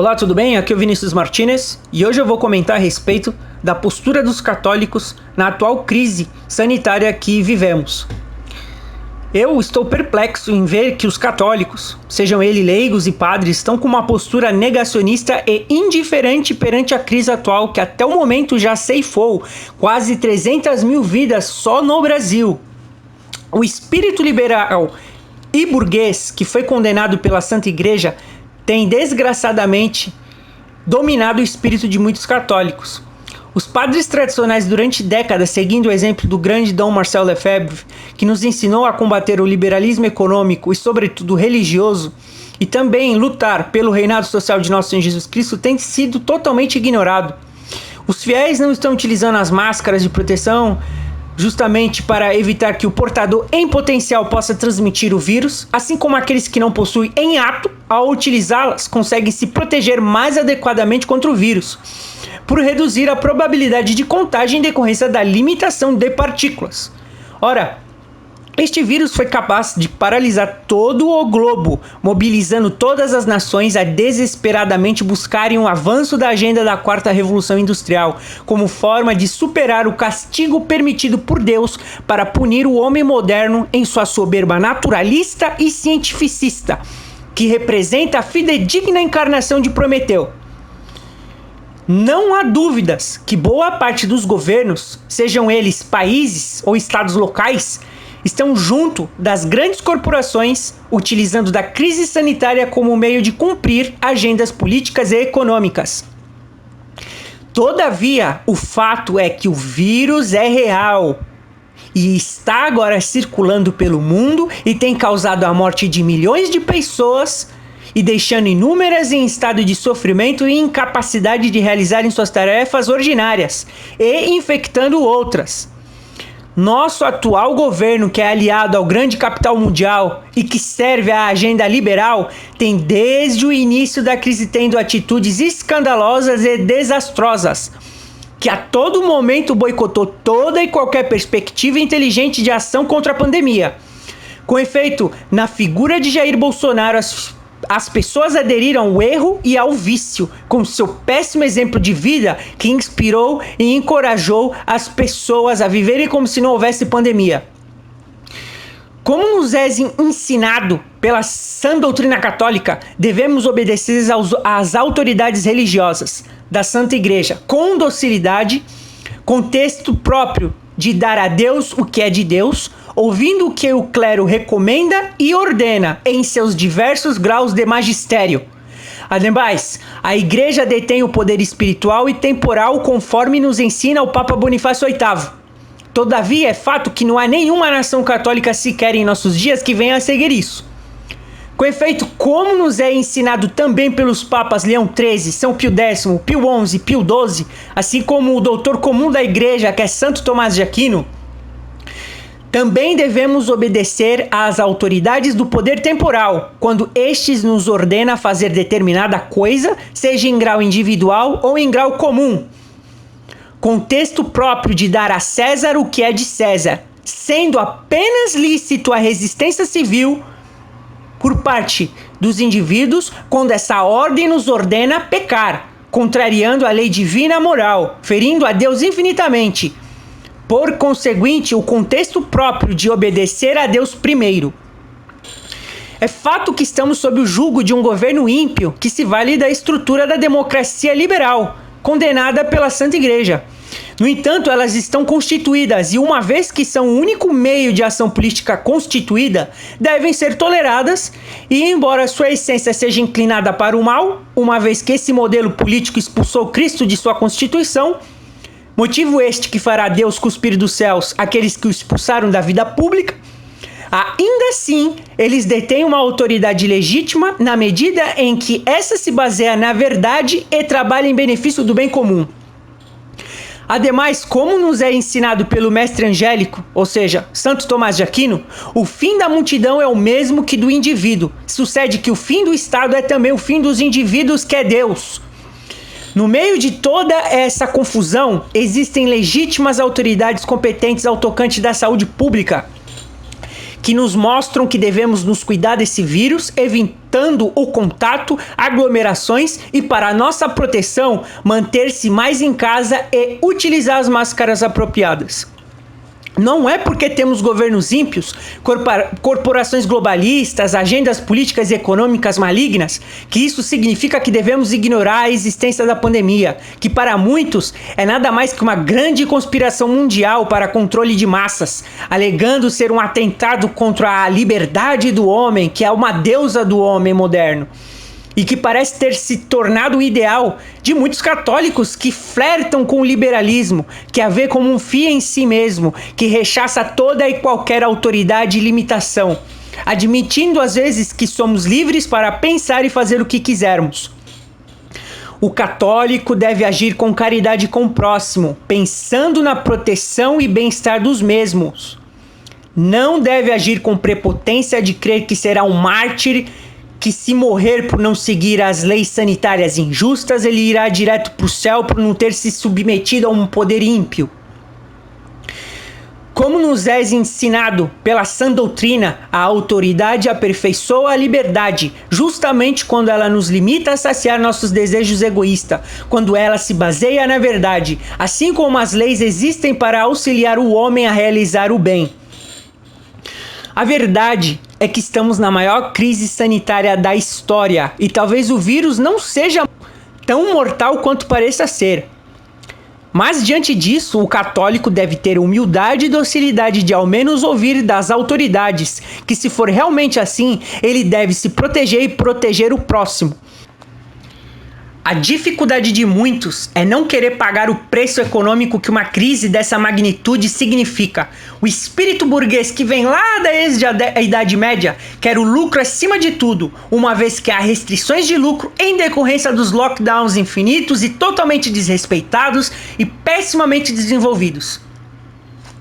Olá, tudo bem? Aqui é o Vinícius Martinez e hoje eu vou comentar a respeito da postura dos católicos na atual crise sanitária que vivemos. Eu estou perplexo em ver que os católicos, sejam eles leigos e padres, estão com uma postura negacionista e indiferente perante a crise atual que até o momento já ceifou quase 300 mil vidas só no Brasil. O espírito liberal e burguês que foi condenado pela Santa Igreja tem desgraçadamente dominado o espírito de muitos católicos. Os padres tradicionais durante décadas, seguindo o exemplo do grande Dom Marcel Lefebvre, que nos ensinou a combater o liberalismo econômico e sobretudo religioso, e também lutar pelo reinado social de nosso Senhor Jesus Cristo, tem sido totalmente ignorado. Os fiéis não estão utilizando as máscaras de proteção justamente para evitar que o portador em potencial possa transmitir o vírus, assim como aqueles que não possuem em ato, ao utilizá-las, conseguem se proteger mais adequadamente contra o vírus, por reduzir a probabilidade de contágio em decorrência da limitação de partículas. Ora, este vírus foi capaz de paralisar todo o globo, mobilizando todas as nações a desesperadamente buscarem um avanço da agenda da Quarta Revolução Industrial, como forma de superar o castigo permitido por Deus para punir o homem moderno em sua soberba naturalista e cientificista, que representa a fidedigna encarnação de Prometeu. Não há dúvidas que boa parte dos governos, sejam eles países ou estados locais, estão junto das grandes corporações, utilizando da crise sanitária como meio de cumprir agendas políticas e econômicas. Todavia, o fato é que o vírus é real e está agora circulando pelo mundo e tem causado a morte de milhões de pessoas e deixando inúmeras em estado de sofrimento e incapacidade de realizarem suas tarefas ordinárias e infectando outras. Nosso atual governo, que é aliado ao grande capital mundial e que serve à agenda liberal, tem desde o início da crise tendo atitudes escandalosas e desastrosas, que a todo momento boicotou toda e qualquer perspectiva inteligente de ação contra a pandemia. Com efeito, na figura de Jair Bolsonaro, as pessoas aderiram ao erro e ao vício, com seu péssimo exemplo de vida que inspirou e encorajou as pessoas a viverem como se não houvesse pandemia. Como nos é ensinado pela sã doutrina católica, devemos obedecer às autoridades religiosas da Santa Igreja com docilidade, contexto próprio de dar a Deus o que é de Deus, ouvindo o que o clero recomenda e ordena em seus diversos graus de magistério. Ademais, a Igreja detém o poder espiritual e temporal conforme nos ensina o Papa Bonifácio VIII. Todavia, é fato que não há nenhuma nação católica sequer em nossos dias que venha a seguir isso. Com efeito, como nos é ensinado também pelos papas Leão XIII, São Pio X, Pio XI, Pio XII, assim como o doutor comum da Igreja, que é Santo Tomás de Aquino, também devemos obedecer às autoridades do poder temporal, quando estes nos ordena fazer determinada coisa, seja em grau individual ou em grau comum. Contexto próprio de dar a César o que é de César, sendo apenas lícito a resistência civil por parte dos indivíduos quando essa ordem nos ordena pecar, contrariando a lei divina moral, ferindo a Deus infinitamente. Por conseguinte, o contexto próprio de obedecer a Deus primeiro. É fato que estamos sob o jugo de um governo ímpio que se vale da estrutura da democracia liberal, condenada pela Santa Igreja. No entanto, elas estão constituídas e, uma vez que são o único meio de ação política constituída, devem ser toleradas e, embora sua essência seja inclinada para o mal, uma vez que esse modelo político expulsou Cristo de sua Constituição, motivo este que fará Deus cuspir dos céus aqueles que o expulsaram da vida pública, ainda assim, eles detêm uma autoridade legítima na medida em que essa se baseia na verdade e trabalha em benefício do bem comum. Ademais, como nos é ensinado pelo mestre angélico, ou seja, Santo Tomás de Aquino, o fim da multidão é o mesmo que do indivíduo. Sucede que o fim do Estado é também o fim dos indivíduos, que é Deus. No meio de toda essa confusão, existem legítimas autoridades competentes ao tocante da saúde pública, que nos mostram que devemos nos cuidar desse vírus, evitando o contato, aglomerações e, para nossa proteção, manter-se mais em casa e utilizar as máscaras apropriadas. Não é porque temos governos ímpios, corporações globalistas, agendas políticas e econômicas malignas, que isso significa que devemos ignorar a existência da pandemia, que para muitos é nada mais que uma grande conspiração mundial para controle de massas, alegando ser um atentado contra a liberdade do homem, que é uma deusa do homem moderno. E que parece ter se tornado o ideal de muitos católicos que flertam com o liberalismo, que a vê como um fim em si mesmo, que rechaça toda e qualquer autoridade e limitação, admitindo às vezes que somos livres para pensar e fazer o que quisermos. O católico deve agir com caridade com o próximo, pensando na proteção e bem-estar dos mesmos. Não deve agir com prepotência de crer que será um mártir, que se morrer por não seguir as leis sanitárias injustas, ele irá direto para o céu por não ter se submetido a um poder ímpio. Como nos é ensinado pela sã doutrina, a autoridade aperfeiçoa a liberdade, justamente quando ela nos limita a saciar nossos desejos egoístas, quando ela se baseia na verdade, assim como as leis existem para auxiliar o homem a realizar o bem. A verdade é que estamos na maior crise sanitária da história e talvez o vírus não seja tão mortal quanto pareça ser. Mas diante disso, o católico deve ter humildade e docilidade de ao menos ouvir das autoridades, que se for realmente assim, ele deve se proteger e proteger o próximo. A dificuldade de muitos é não querer pagar o preço econômico que uma crise dessa magnitude significa. O espírito burguês que vem lá desde a Idade Média quer o lucro acima de tudo, uma vez que há restrições de lucro em decorrência dos lockdowns infinitos e totalmente desrespeitados e pessimamente desenvolvidos.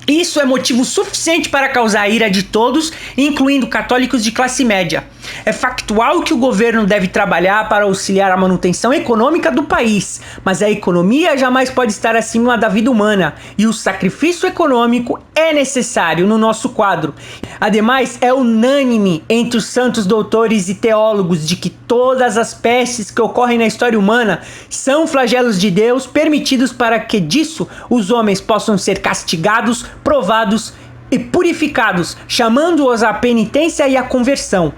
Isso é motivo suficiente para causar a ira de todos, incluindo católicos de classe média. É factual que o governo deve trabalhar para auxiliar a manutenção econômica do país, mas a economia jamais pode estar acima da vida humana, e o sacrifício econômico é necessário no nosso quadro. Ademais, é unânime entre os santos doutores e teólogos de que todas as pestes que ocorrem na história humana são flagelos de Deus permitidos para que disso os homens possam ser castigados, provados e purificados, chamando-os à penitência e à conversão.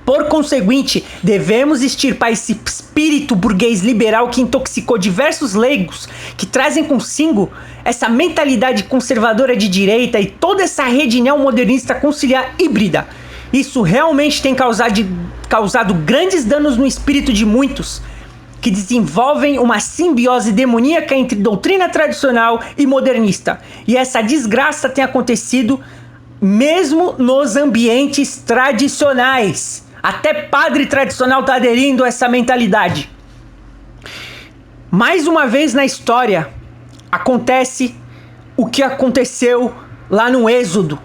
Por conseguinte, devemos extirpar esse espírito burguês liberal que intoxicou diversos leigos, que trazem consigo essa mentalidade conservadora de direita e toda essa rede neomodernista conciliar híbrida. Isso realmente tem causado grandes danos no espírito de muitos, que desenvolvem uma simbiose demoníaca entre doutrina tradicional e modernista. E essa desgraça tem acontecido mesmo nos ambientes tradicionais. Até padre tradicional está aderindo a essa mentalidade. Mais uma vez na história, acontece o que aconteceu lá no Êxodo.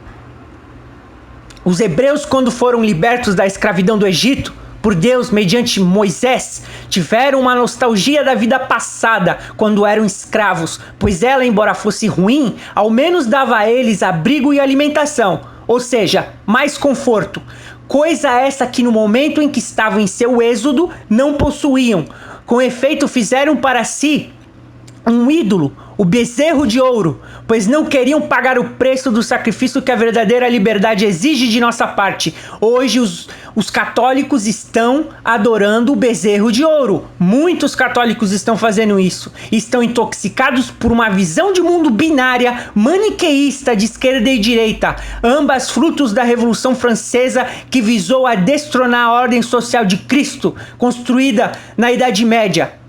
Os hebreus, quando foram libertos da escravidão do Egito, por Deus, mediante Moisés, tiveram uma nostalgia da vida passada, quando eram escravos, pois ela, embora fosse ruim, ao menos dava a eles abrigo e alimentação, ou seja, mais conforto. Coisa essa que no momento em que estavam em seu êxodo, não possuíam. Com efeito, fizeram para si um ídolo, o bezerro de ouro, pois não queriam pagar o preço do sacrifício que a verdadeira liberdade exige de nossa parte. Hoje os católicos estão adorando o bezerro de ouro. Muitos católicos estão fazendo isso. Estão intoxicados por uma visão de mundo binária, maniqueísta de esquerda e direita, ambas frutos da Revolução Francesa que visou a destronar a ordem social de Cristo, construída na Idade Média,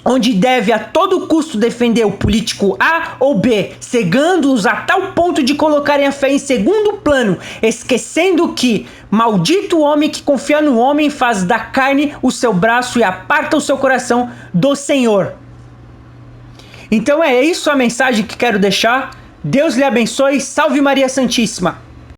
onde deve a todo custo defender o político A ou B, cegando-os a tal ponto de colocarem a fé em segundo plano, esquecendo que maldito o homem que confia no homem, faz da carne o seu braço e aparta o seu coração do Senhor. Então é isso a mensagem que quero deixar. Deus lhe abençoe. Salve Maria Santíssima.